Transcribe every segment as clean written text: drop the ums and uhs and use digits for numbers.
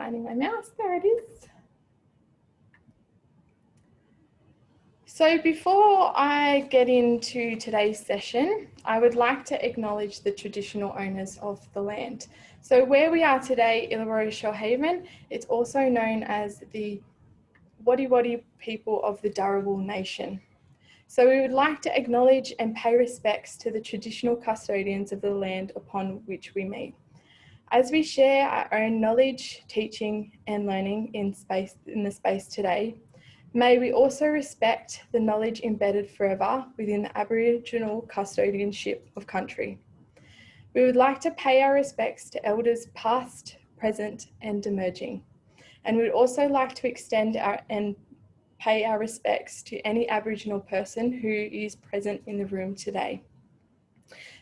finding my mouse. There it is. So before I get into today's session, I would like to acknowledge the traditional owners of the land. So where we are today, Illawarra Shoalhaven, it's also known as the Wadi Wadi people of the Dharawal Nation. So we would like to acknowledge and pay respects to the traditional custodians of the land upon which we meet. As we share our own knowledge, teaching and learning in the space today, may we also respect the knowledge embedded forever within the Aboriginal custodianship of country. We would like to pay our respects to elders past, present and emerging. And we would also like to extend and pay our respects to any Aboriginal person who is present in the room today.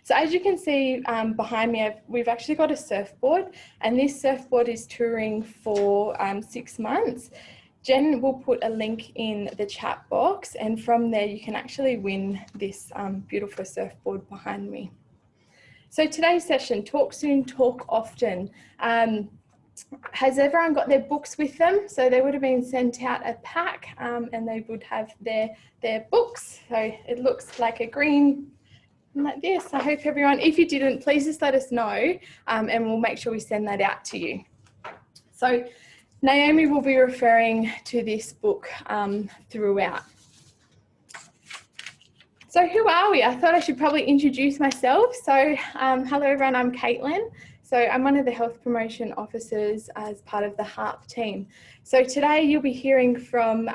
So as you can see behind me, we've actually got a surfboard, and this surfboard is touring for 6 months. Jen will put a link in the chat box, and from there you can actually win this beautiful surfboard behind me. So today's session, talk soon, talk often. Has everyone got their books with them? So they would have been sent out a pack and they would have their books. So it looks like a green like this. I hope everyone, if you didn't, please just let us know and we'll make sure we send that out to you. So Naomi will be referring to this book throughout. So who are we? I thought I should probably introduce myself. So hello everyone, I'm Caitlin. So I'm one of the health promotion officers as part of the HARP team. So today you'll be hearing from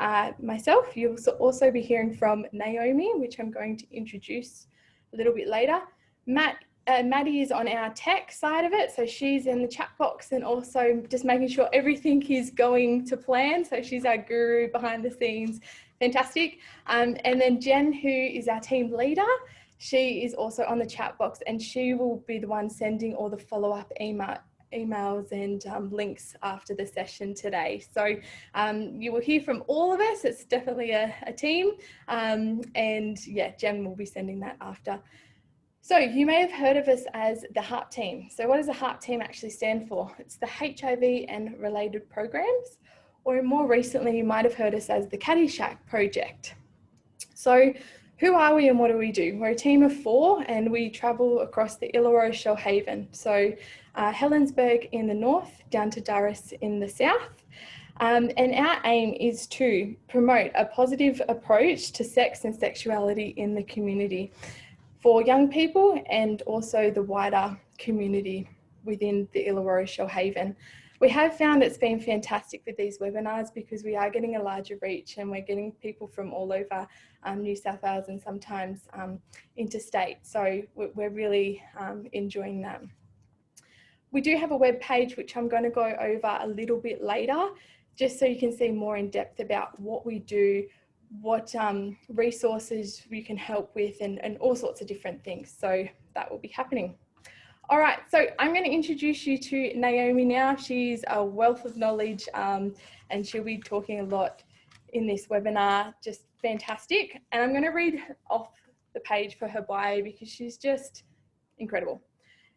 myself. You'll also be hearing from Naomi, which I'm going to introduce a little bit later. Maddie is on our tech side of it. So she's in the chat box and also just making sure everything is going to plan. So she's our guru behind the scenes. Fantastic. And then Jen, who is our team leader, she is also on the chat box and she will be the one sending all the follow-up emails and links after the session today. So you will hear from all of us. It's definitely a team. And yeah, Jen will be sending that after. So you may have heard of us as the HARP team. So what does the HARP team actually stand for? It's the HIV and related programs, or more recently, you might have heard us as the Caddyshack project. So who are we and what do we do? We're a team of 4 and we travel across the Illawarra Shoalhaven. So Helensburgh in the north, down to Durras in the south. And our aim is to promote a positive approach to sex and sexuality in the community for young people and also the wider community within the Illawarra Shoalhaven. We have found it's been fantastic with these webinars because we are getting a larger reach and we're getting people from all over New South Wales and sometimes interstate. So we're really enjoying that. We do have a web page which I'm going to go over a little bit later, just so you can see more in depth about what we do, what resources we can help with and all sorts of different things. So that will be happening. All right, so I'm going to introduce you to Naomi now. She's a wealth of knowledge and she'll be talking a lot in this webinar, just fantastic. And I'm going to read off the page for her bio because she's just incredible.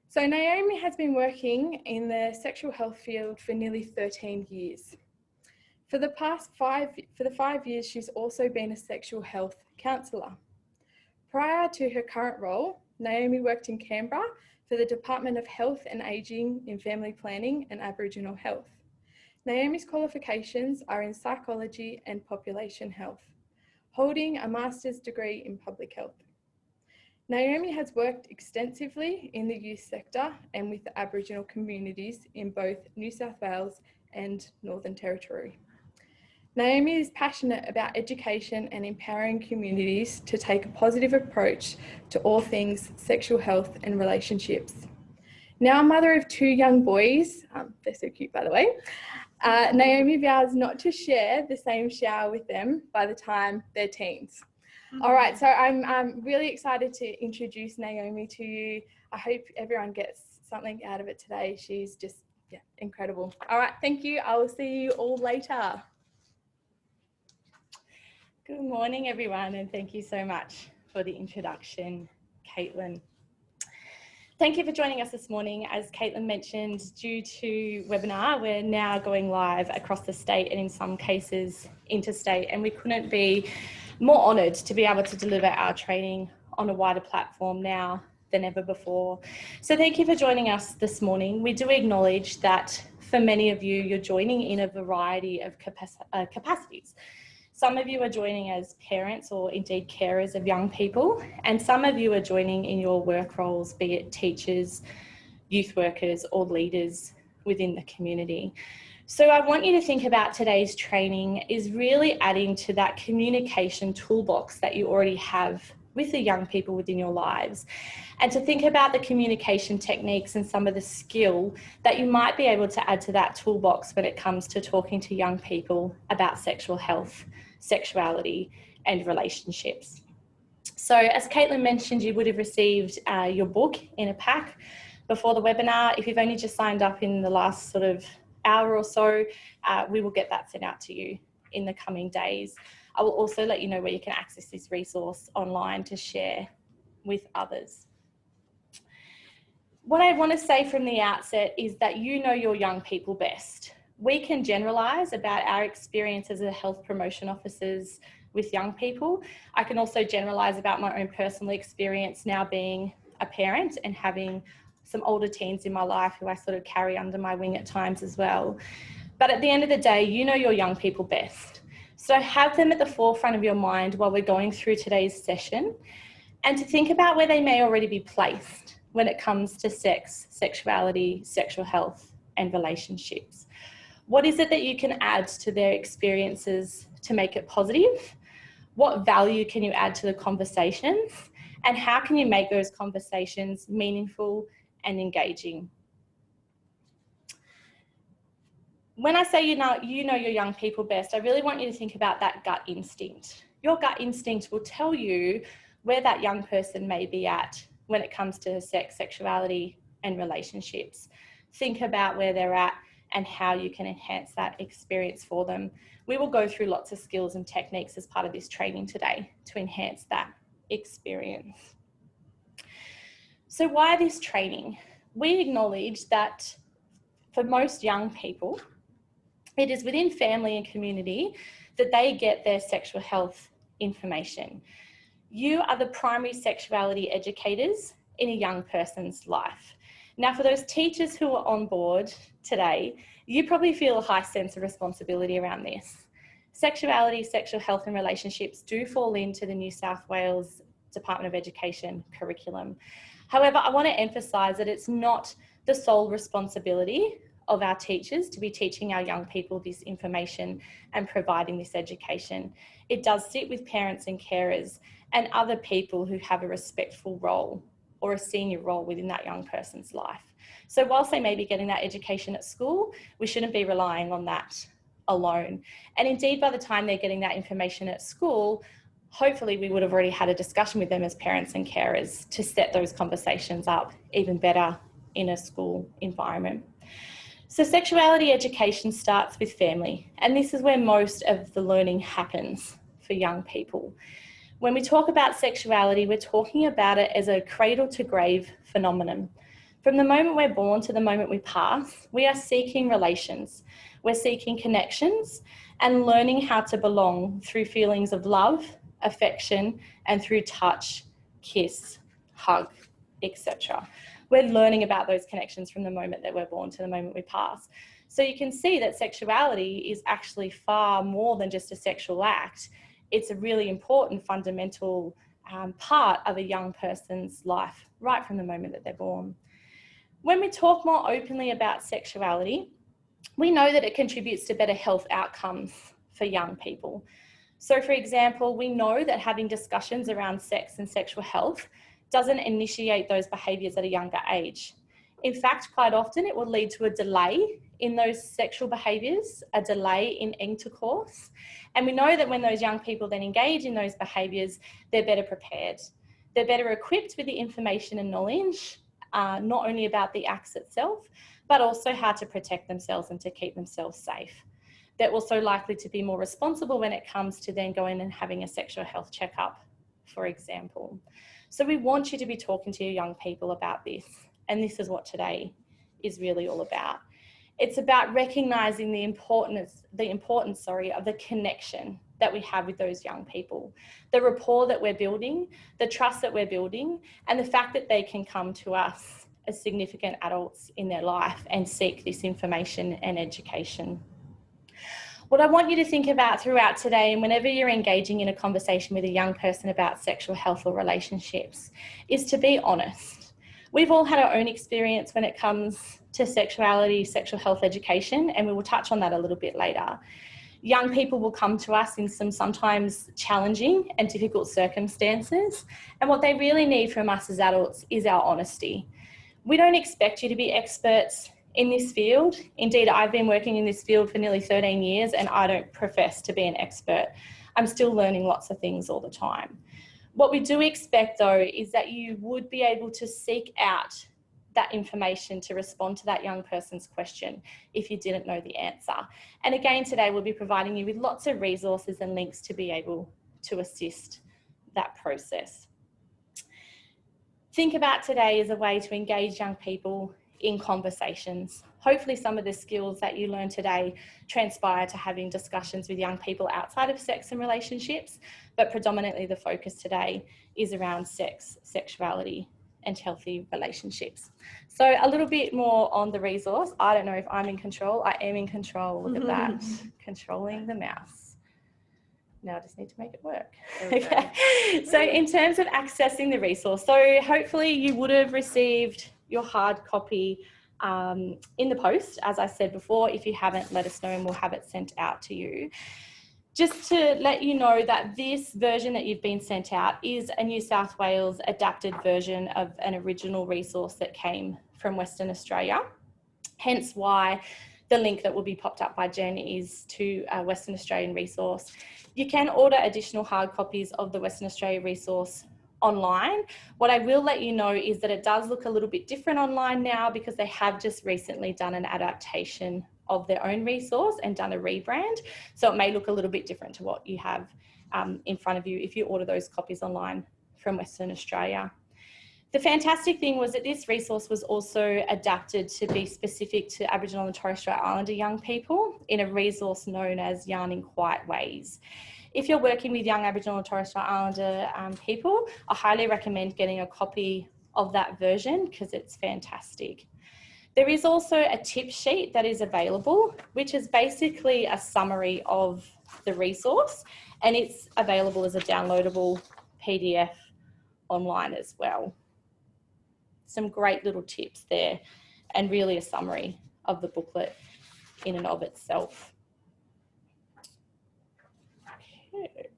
So Naomi has been working in the sexual health field for nearly 13 years. For the 5 years, she's also been a sexual health counsellor. Prior to her current role, Naomi worked in Canberra for the Department of Health and Ageing in Family Planning and Aboriginal Health. Naomi's qualifications are in psychology and population health, holding a master's degree in public health. Naomi has worked extensively in the youth sector and with the Aboriginal communities in both New South Wales and Northern Territory. Naomi is passionate about education and empowering communities to take a positive approach to all things sexual health and relationships. Now a mother of 2 young boys, they're so cute by the way, Naomi vows not to share the same shower with them by the time they're teens. All right, so I'm really excited to introduce Naomi to you. I hope everyone gets something out of it today. She's just incredible. All right, thank you. I will see you all later. Good morning, everyone, and thank you so much for the introduction, Caitlin. Thank you for joining us this morning. As Caitlin mentioned, due to webinar, we're now going live across the state and in some cases interstate, and we couldn't be more honoured to be able to deliver our training on a wider platform now than ever before. So thank you for joining us this morning. We do acknowledge that for many of you, you're joining in a variety of capacities. Some of you are joining as parents or indeed carers of young people, and some of you are joining in your work roles, be it teachers, youth workers or leaders within the community. So I want you to think about today's training is really adding to that communication toolbox that you already have with the young people within your lives, and to think about the communication techniques and some of the skill that you might be able to add to that toolbox when it comes to talking to young people about sexual health, sexuality and relationships. So as Caitlin mentioned, you would have received your book in a pack before the webinar. If you've only just signed up in the last sort of hour or so, we will get that sent out to you in the coming days. I will also let you know where you can access this resource online to share with others. What I want to say from the outset is that you know your young people best. We can generalise about our experiences as health promotion officers with young people. I can also generalise about my own personal experience now being a parent and having some older teens in my life who I sort of carry under my wing at times as well. But at the end of the day, you know your young people best. So have them at the forefront of your mind while we're going through today's session, and to think about where they may already be placed when it comes to sex, sexuality, sexual health and relationships. What is it that you can add to their experiences to make it positive? What value can you add to the conversations? And how can you make those conversations meaningful and engaging? When I say you know your young people best, I really want you to think about that gut instinct. Your gut instinct will tell you where that young person may be at when it comes to sex, sexuality and relationships. Think about where they're at and how you can enhance that experience for them. We will go through lots of skills and techniques as part of this training today to enhance that experience. So why this training? We acknowledge that for most young people, it is within family and community that they get their sexual health information. You are the primary sexuality educators in a young person's life. Now, for those teachers who are on board today, you probably feel a high sense of responsibility around this. Sexuality, sexual health and relationships do fall into the New South Wales Department of Education curriculum. However, I want to emphasise that it's not the sole responsibility of our teachers to be teaching our young people this information and providing this education. It does sit with parents and carers and other people who have a respectful role or a senior role within that young person's life. So whilst they may be getting that education at school, we shouldn't be relying on that alone. And indeed, by the time they're getting that information at school, hopefully we would have already had a discussion with them as parents and carers to set those conversations up even better in a school environment. So sexuality education starts with family, and this is where most of the learning happens for young people. When we talk about sexuality, we're talking about it as a cradle to grave phenomenon. From the moment we're born to the moment we pass, we are seeking relations. We're seeking connections and learning how to belong through feelings of love, affection, and through touch, kiss, hug, etc. We're learning about those connections from the moment that we're born to the moment we pass. So you can see that sexuality is actually far more than just a sexual act. It's a really important fundamental part of a young person's life right from the moment that they're born. When we talk more openly about sexuality, we know that it contributes to better health outcomes for young people. So for example, we know that having discussions around sex and sexual health doesn't initiate those behaviours at a younger age. In fact, quite often it will lead to a delay in those sexual behaviours, a delay in intercourse. And we know that when those young people then engage in those behaviours, they're better prepared. They're better equipped with the information and knowledge, not only about the acts itself, but also how to protect themselves and to keep themselves safe. They're also likely to be more responsible when it comes to then going and having a sexual health checkup, for example. So we want you to be talking to your young people about this. And this is what today is really all about. It's about recognising the importance of the connection that we have with those young people, the rapport that we're building, the trust that we're building, and the fact that they can come to us as significant adults in their life and seek this information and education. What I want you to think about throughout today, and whenever you're engaging in a conversation with a young person about sexual health or relationships, is to be honest. We've all had our own experience when it comes to sexuality, sexual health education, and we will touch on that a little bit later. Young people will come to us in some sometimes challenging and difficult circumstances, and what they really need from us as adults is our honesty. We don't expect you to be experts in this field. Indeed, I've been working in this field for nearly 13 years and I don't profess to be an expert. I'm still learning lots of things all the time. What we do expect though is that you would be able to seek out that information to respond to that young person's question if you didn't know the answer. And again, today we'll be providing you with lots of resources and links to be able to assist that process. Think about today as a way to engage young people in conversations. Hopefully some of the skills that you learn today transpire to having discussions with young people outside of sex and relationships, but predominantly the focus today is around sex, sexuality, and healthy relationships. So a little bit more on the resource. I don't know if I'm in control. I am in control. Look at that. Controlling the mouse. Now I just need to make it work. Okay. So in terms of accessing the resource, so hopefully you would have received your hard copy in the post. As I said before, if you haven't, let us know and we'll have it sent out to you. Just to let you know that this version that you've been sent out is a New South Wales adapted version of an original resource that came from Western Australia. Hence why the link that will be popped up by Jen is to a Western Australian resource. You can order additional hard copies of the Western Australia resource online. What I will let you know is that it does look a little bit different online now because they have just recently done an adaptation of their own resource and done a rebrand. So it may look a little bit different to what you have in front of you if you order those copies online from Western Australia. The fantastic thing was that this resource was also adapted to be specific to Aboriginal and Torres Strait Islander young people in a resource known as Yarning Quiet Ways. If you're working with young Aboriginal and Torres Strait Islander people, I highly recommend getting a copy of that version because it's fantastic. There is also a tip sheet that is available, which is basically a summary of the resource, and it's available as a downloadable PDF online as well. Some great little tips there and really a summary of the booklet in and of itself. Okay.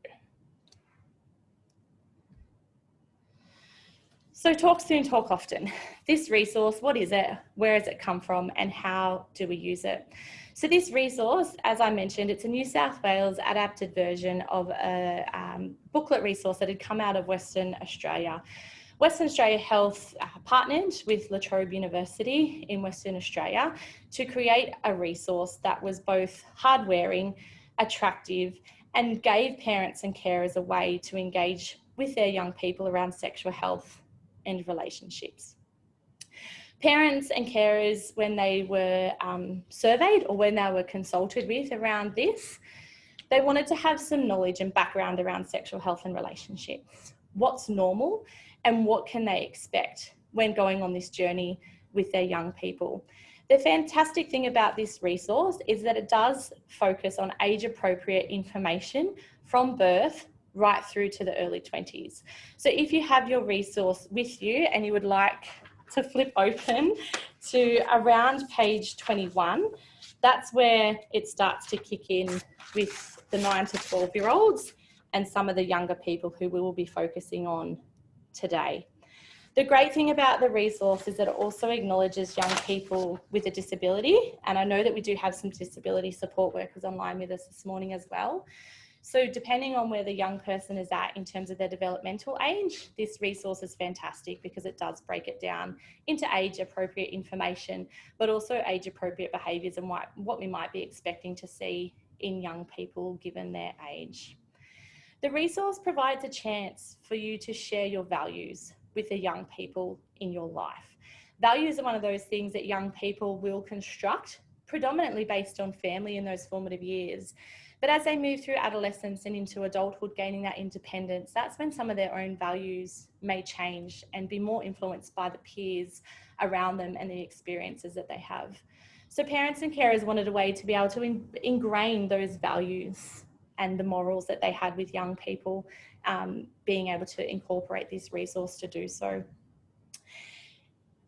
So talk soon, talk often. This resource, what is it? Where has it come from? And how do we use it? So this resource, as I mentioned, it's a New South Wales adapted version of a booklet resource that had come out of Western Australia. Western Australia Health partnered with La Trobe University in Western Australia to create a resource that was both hard-wearing, attractive, and gave parents and carers a way to engage with their young people around sexual health and relationships. Parents and carers, when they were surveyed or when they were consulted with around this, they wanted to have some knowledge and background around sexual health and relationships. What's normal and what can they expect when going on this journey with their young people? The fantastic thing about this resource is that it does focus on age-appropriate information from birth right through to the early 20s. So if you have your resource with you and you would like to flip open to around page 21, that's where it starts to kick in with the 9 to 12-year-olds and some of the younger people who we will be focusing on today. The great thing about the resource is that it also acknowledges young people with a disability, and I know that we do have some disability support workers online with us this morning as well. So depending on where the young person is at in terms of their developmental age, this resource is fantastic because it does break it down into age-appropriate information, but also age-appropriate behaviours and what we might be expecting to see in young people given their age. The resource provides a chance for you to share your values with the young people in your life. Values are one of those things that young people will construct, predominantly based on family in those formative years. But as they move through adolescence and into adulthood, gaining that independence, that's when some of their own values may change and be more influenced by the peers around them and the experiences that they have. So parents and carers wanted a way to be able to ingrain those values and the morals that they had with young people, being able to incorporate this resource to do so.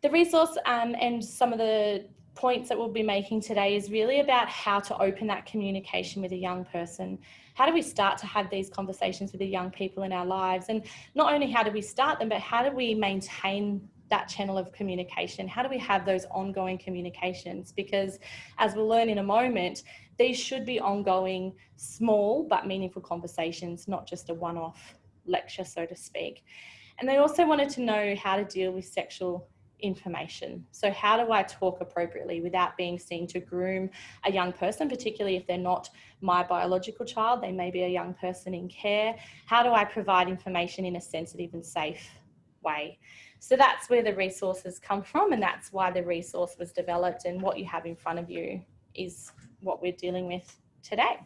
The resource and some of the points that we'll be making today is really about how to open that communication with a young person. How do we start to have these conversations with the young people in our lives? And not only how do we start them, but how do we maintain that channel of communication? How do we have those ongoing communications? Because as we'll learn in a moment, these should be ongoing, small but meaningful conversations, not just a one-off lecture, so to speak. And they also wanted to know how to deal with sexual information. So how do I talk appropriately without being seen to groom a young person, particularly if they're not my biological child, they may be a young person in care. How do I provide information in a sensitive and safe way? So that's where the resources come from, and that's why the resource was developed, and what you have in front of you is what we're dealing with today.